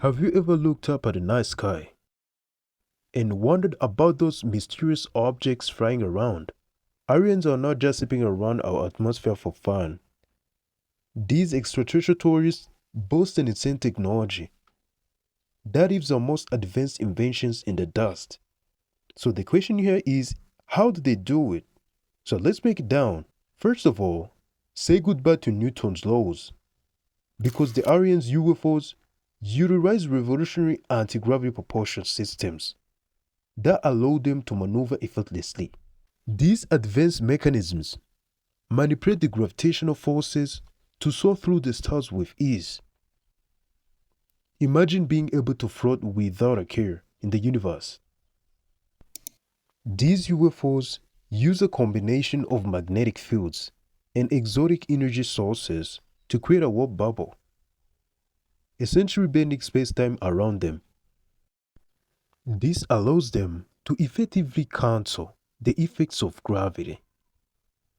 Have you ever looked up at the night sky and wondered about those mysterious objects flying around? Aliens are not just zipping around our atmosphere for fun. These extraterrestrials boast an insane technology that leaves our most advanced inventions in the dust. So the question here is, how do they do it? So let's break it down. First of all, say goodbye to Newton's laws. Because the aliens UFOs utilize revolutionary anti-gravity propulsion systems that allow them to maneuver effortlessly. These advanced mechanisms manipulate the gravitational forces to soar through the stars with ease. Imagine being able to float without a care in the universe. These UFOs use a combination of magnetic fields and exotic energy sources to create a warp bubble, essentially bending space-time around them. This allows them to effectively cancel the effects of gravity,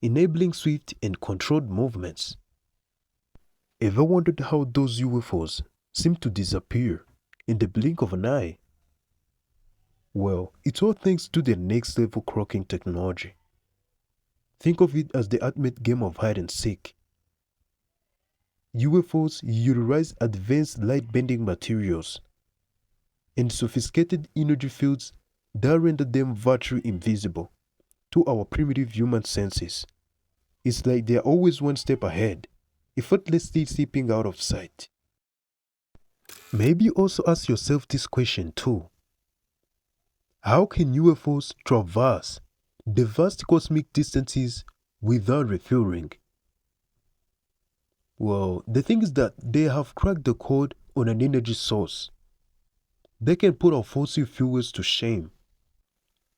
enabling swift and controlled movements. Ever wondered how those UFOs seem to disappear in the blink of an eye? Well, it's all thanks to their next level clocking technology. Think of it as the ultimate game of hide and seek. UFOs utilize advanced light bending materials and sophisticated energy fields that render them virtually invisible to our primitive human senses. It's like they're always one step ahead, effortlessly slipping out of sight. Maybe also ask yourself this question too. How can UFOs traverse the vast cosmic distances without refueling? Well, the thing is that they have cracked the code on an energy source. They can put our fossil fuels to shame.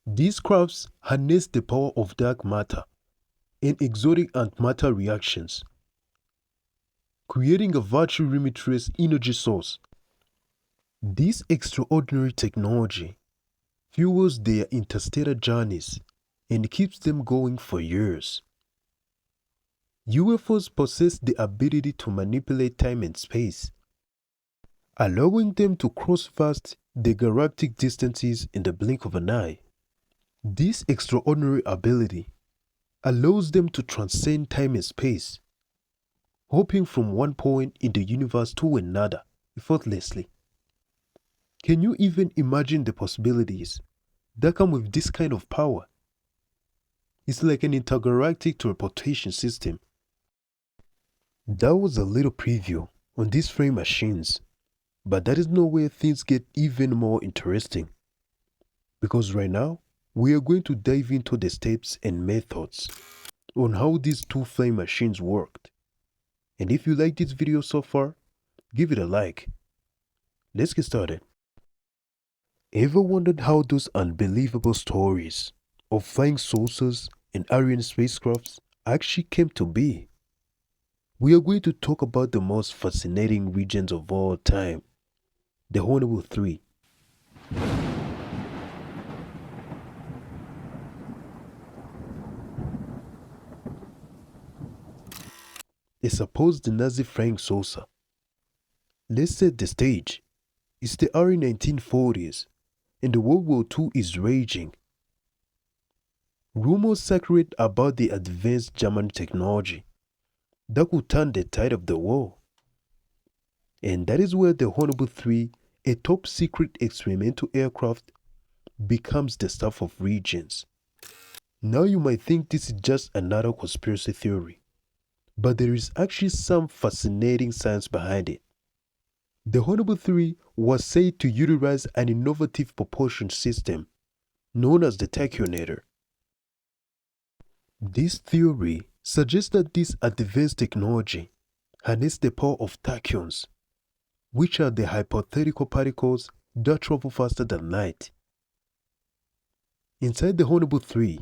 These crafts harness the power of dark matter and exotic antimatter reactions, creating a virtual limitless energy source. This extraordinary technology fuels their interstellar journeys and keeps them going for years. UFOs possess the ability to manipulate time and space, allowing them to cross vast the galactic distances in the blink of an eye. This extraordinary ability allows them to transcend time and space, hopping from one point in the universe to another effortlessly. Can you even imagine the possibilities that come with this kind of power? It's like an intergalactic teleportation system. That was a little preview on these flying machines, but that is not where things get even more interesting. Because right now, we are going to dive into the steps and methods on how these two flying machines worked. And if you like this video so far, give it a like. Let's get started. Ever wondered how those unbelievable stories of flying saucers and alien spacecrafts actually came to be? We are going to talk about the most fascinating regions of all time, the HAUNEBU 3. A supposed Nazi flying saucer. Let's set the stage. It's the early 1940s and the World War II is raging. Rumors circulate about the advanced German technology that could turn the tide of the war. And that is where the HAUNEBU 3, a top secret experimental aircraft, becomes the stuff of legends. Now you might think this is just another conspiracy theory, but there is actually some fascinating science behind it. The HAUNEBU 3 was said to utilize an innovative propulsion system known as the tachyonator. This theory suggests that this advanced technology harnesses the power of tachyons, which are the hypothetical particles that travel faster than light. Inside the HAUNEBU 3,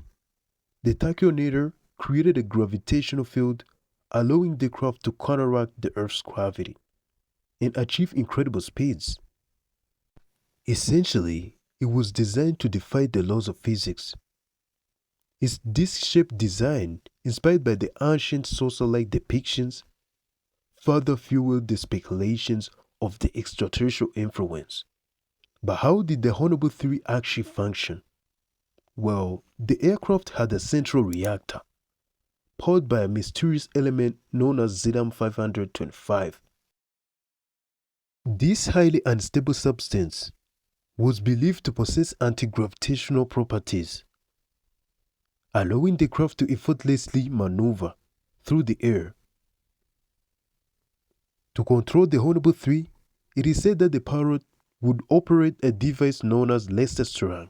the tachyonator created a gravitational field allowing the craft to counteract the Earth's gravity and achieve incredible speeds. Essentially, it was designed to defy the laws of physics. Its disc-shaped design, inspired by the ancient saucer-like depictions, further fueled the speculations of the extraterrestrial influence. But how did the HAUNEBU 3 actually function? Well, the aircraft had a central reactor, powered by a mysterious element known as Zirconium 525. This highly unstable substance was believed to possess anti-gravitational properties, allowing the craft to effortlessly maneuver through the air. To control the HAUNEBU 3, it is said that the pilot would operate a device known as Leicester,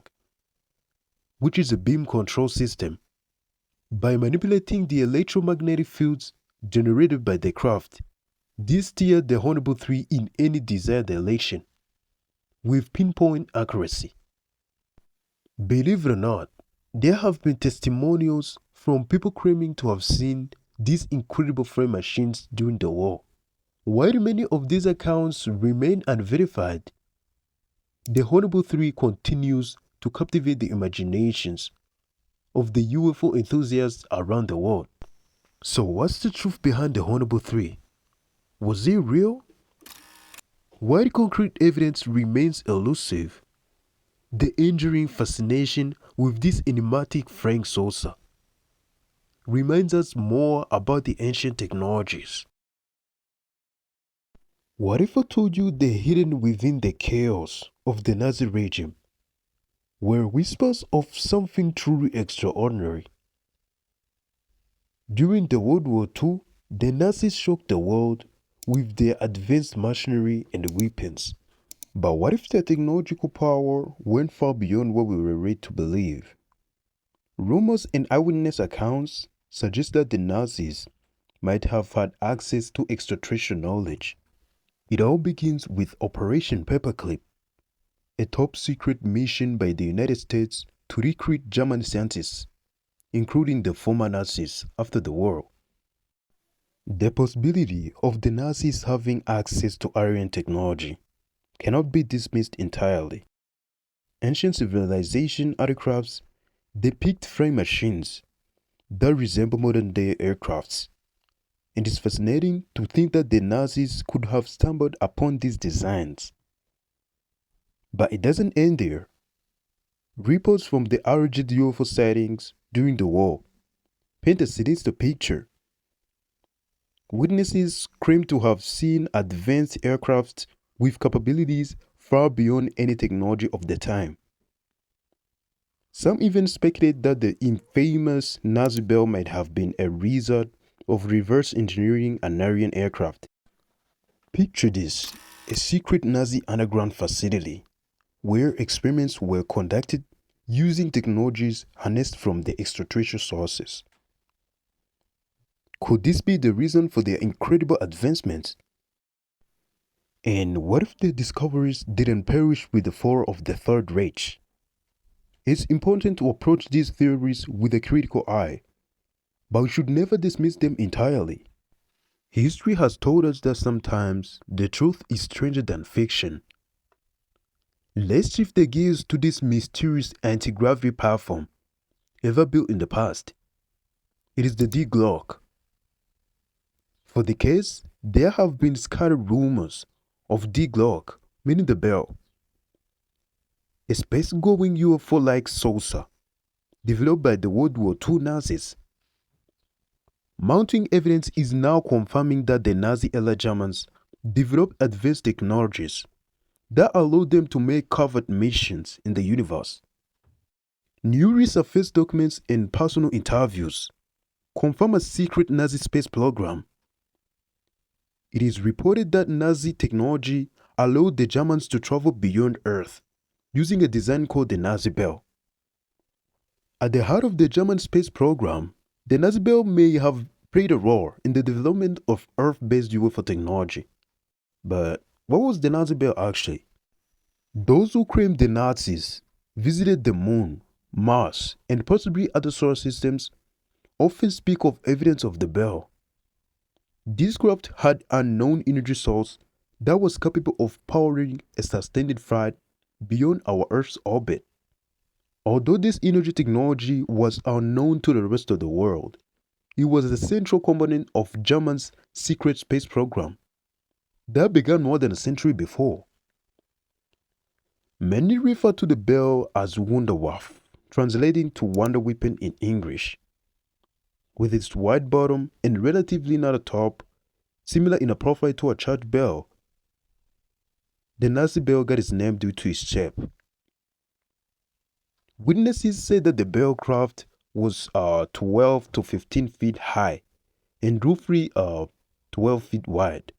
which is a beam control system. By manipulating the electromagnetic fields generated by the craft, this steered the HAUNEBU 3 in any desired direction with pinpoint accuracy. Believe it or not, there have been testimonials from people claiming to have seen these incredible flying machines during the war. While many of these accounts remain unverified, the HAUNEBU 3 continues to captivate the imaginations of the UFO enthusiasts around the world. So what's the truth behind the HAUNEBU 3? Was it real? While concrete evidence remains elusive, the enduring fascination with this enigmatic flying saucer reminds us more about the ancient technologies. What if I told you the hidden within the chaos of the Nazi regime were whispers of something truly extraordinary? During the World War II, the Nazis shocked the world with their advanced machinery and weapons. But what if their technological power went far beyond what we were ready to believe? Rumors and eyewitness accounts suggest that the Nazis might have had access to extraterrestrial knowledge. It all begins with Operation Paperclip, a top-secret mission by the United States to recruit German scientists, including the former Nazis after the war. The possibility of the Nazis having access to Aryan technology cannot be dismissed entirely. Ancient civilization artifacts depict flying machines that resemble modern-day aircrafts. It is fascinating to think that the Nazis could have stumbled upon these designs. But it doesn't end there. Reports from the alleged UFO sightings during the war paint a sinister picture. Witnesses claim to have seen advanced aircraft with capabilities far beyond any technology of the time. Some even speculate that the infamous Nazi Bell might have been a result of reverse engineering an Aryan aircraft. Picture this: a secret Nazi underground facility where experiments were conducted using technologies harnessed from the extraterrestrial sources. Could this be the reason for their incredible advancements? And what if the discoveries didn't perish with the fall of the Third Reich? It's important to approach these theories with a critical eye, but we should never dismiss them entirely. History has told us that sometimes the truth is stranger than fiction. Let's shift the gears to this mysterious anti-gravity platform ever built in the past. It is the Glocke. For decades, there have been scattered rumors of Glocke, meaning the bell, a space-going UFO-like saucer developed by the World War II Nazis. Mounting evidence is now confirming that the Nazi-era Germans developed advanced technologies that allowed them to make covert missions in the universe. New resurfaced documents and personal interviews confirm a secret Nazi space program. It is reported that Nazi technology allowed the Germans to travel beyond Earth using a design called the Nazi Bell. At the heart of the German space program, the Nazi Bell may have played a role in the development of Earth-based UFO technology. But what was the Nazi Bell actually? Those who claim the Nazis visited the Moon, Mars, and possibly other solar systems often speak of evidence of the bell. This craft had an unknown energy source that was capable of powering a sustained flight beyond our Earth's orbit. Although this energy technology was unknown to the rest of the world, it was a central component of Germany's secret space program. that began more than a century before. Many refer to the bell as Wunderwaffe, translating to wonder weapon in English. With its wide bottom and relatively narrow top, similar in a profile to a church bell, the Nazi bell got its name due to its shape. Witnesses say that the bell craft was 12 to 15 feet high and roughly 12 feet wide.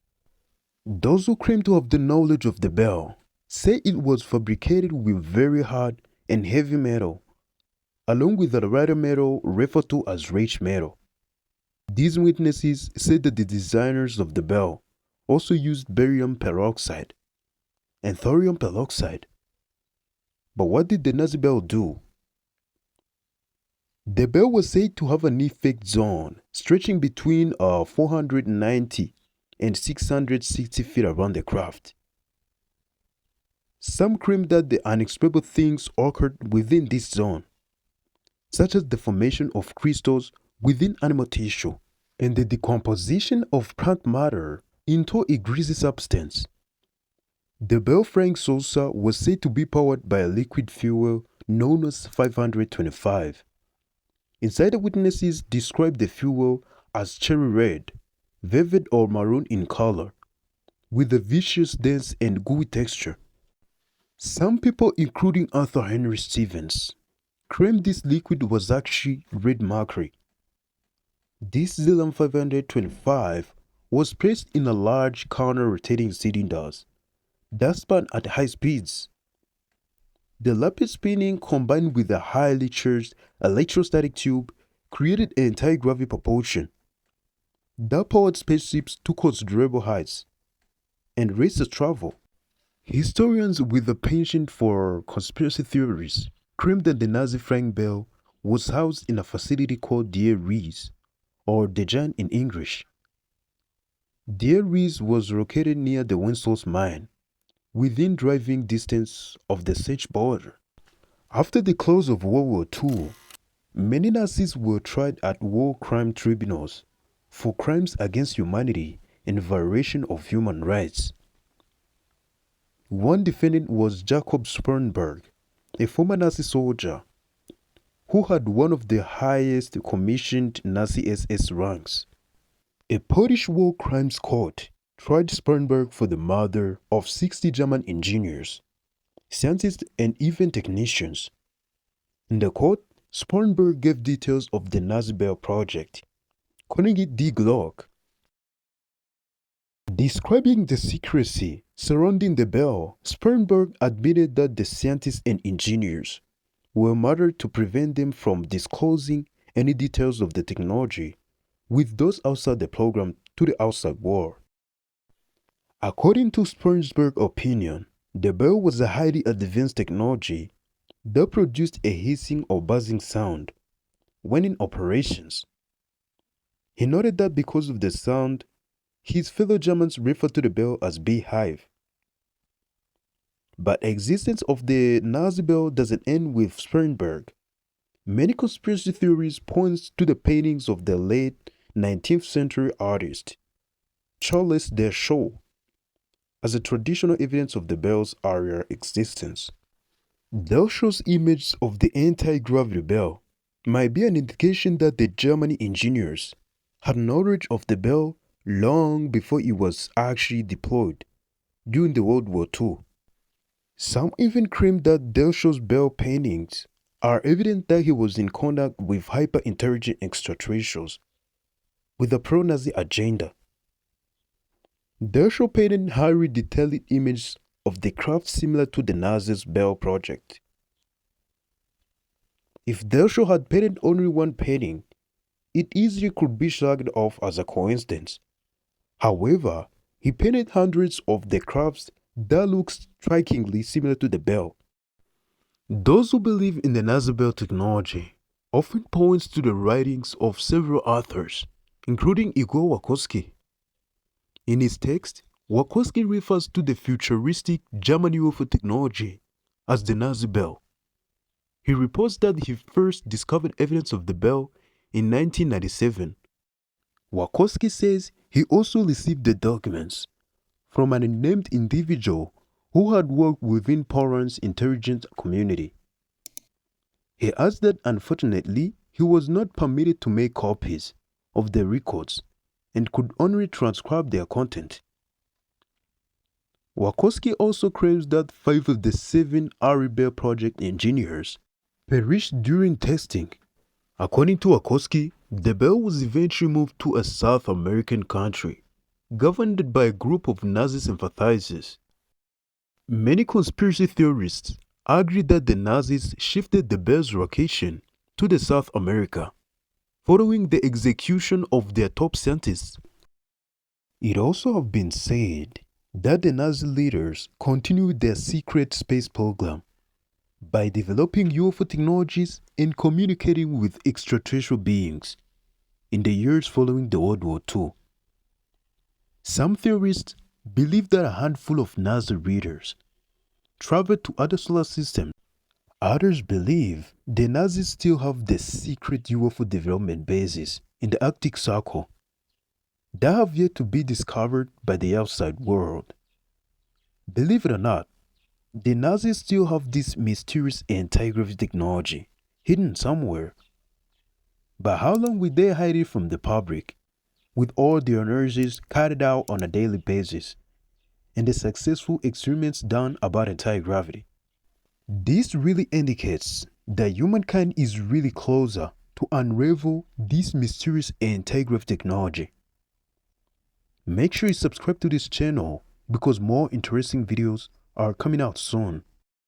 Those who claim to have the knowledge of the bell say it was fabricated with very hard and heavy metal, along with a lighter metal referred to as rich metal. These witnesses said that the designers of the bell also used barium peroxide and thorium peroxide. But what did the Nazi bell do? The bell was said to have an effect zone stretching between 490 and 660 feet around the craft. Some claim that the unexplainable things occurred within this zone, such as the formation of crystals within animal tissue and the decomposition of plant matter into a greasy substance. The bell flying saucer was said to be powered by a liquid fuel known as 525. Insider witnesses described the fuel as cherry red, velvet or maroon in color, with a viscous, dense, and gooey texture. Some people, including Arthur Henry Stevens, claimed this liquid was actually red mercury. This Xylem 525 was placed in a large counter-rotating cylinders that spun at high speeds. The rapid spinning combined with a highly charged electrostatic tube created an anti-gravity propulsion that powered spaceships to considerable heights and rates of travel. Historians with a penchant for conspiracy theories claim that the Nazi flying bell was housed in a facility called Der Ries, or the Giant in English. Der Ries was located near the Winsource mine, within driving distance of the Czech border. After the close of World War II, many Nazis were tried at war crime tribunals for crimes against humanity and violation of human rights. One defendant was Jacob Spanberg, a former Nazi soldier who had one of the highest commissioned Nazi SS ranks. A Polish war crimes court tried Spanberg for the murder of 60 German engineers, scientists, and even technicians. In the court, Spanberg gave details of the Nazi Bell project, calling it the Glocke. Describing the secrecy surrounding the bell, Spanberg admitted that the scientists and engineers were murdered to prevent them from disclosing any details of the technology with those outside the program to the outside world. According to Spanberg's opinion, the bell was a highly advanced technology that produced a hissing or buzzing sound when in operations. He noted that because of the sound, his fellow Germans referred to the bell as beehive. But existence of the Nazi bell doesn't end with Spanberg. Many conspiracy theories point to the paintings of the late 19th century artist Charles Deschaud as a traditional evidence of the bell's earlier existence. Deschauds' image of the anti-gravity bell might be an indication that the German engineers had knowledge of the bell long before it was actually deployed during the World War II. Some even claim that Deschauds' bell paintings are evidence that he was in contact with hyper-intelligent extraterrestrials with a pro-Nazi agenda. Deschauds painted highly detailed images of the craft similar to the Nazis' Bell project. If Deschauds had painted only one painting, it easily could be shrugged off as a coincidence. However, he painted hundreds of the crafts that look strikingly similar to the bell. Those who believe in the Nazi Bell technology often point to the writings of several authors, including Igor Wakoski. In his text, Wakoski refers to the futuristic German UFO technology as the Nazi Bell. He reports that he first discovered evidence of the bell in 1997. Wakoski says he also received the documents from an unnamed individual who had worked within Poland's intelligence community. He adds that unfortunately, he was not permitted to make copies of the records and could only transcribe their content. Wachowski also claims that 5 of the 7 HAUNEBU project engineers perished during testing. According to Wachowski, the bell was eventually moved to a South American country, governed by a group of Nazi sympathizers. Many conspiracy theorists argue that the Nazis shifted the bell's location to the South America, following the execution of their top scientists. It also has been said that the Nazi leaders continued their secret space program by developing UFO technologies and communicating with extraterrestrial beings in the years following the World War II. Some theorists believe that a handful of Nazi leaders traveled to other solar systems. Others believe the Nazis still have the secret UFO development bases in the Arctic Circle that have yet to be discovered by the outside world. Believe it or not, the Nazis still have this mysterious anti-gravity technology hidden somewhere. But how long will they hide it from the public, with all the energies carried out on a daily basis and the successful experiments done about anti-gravity? This really indicates that humankind is really closer to unravel this mysterious anti-gravity technology. Make sure you subscribe to this channel because more interesting videos are coming out soon.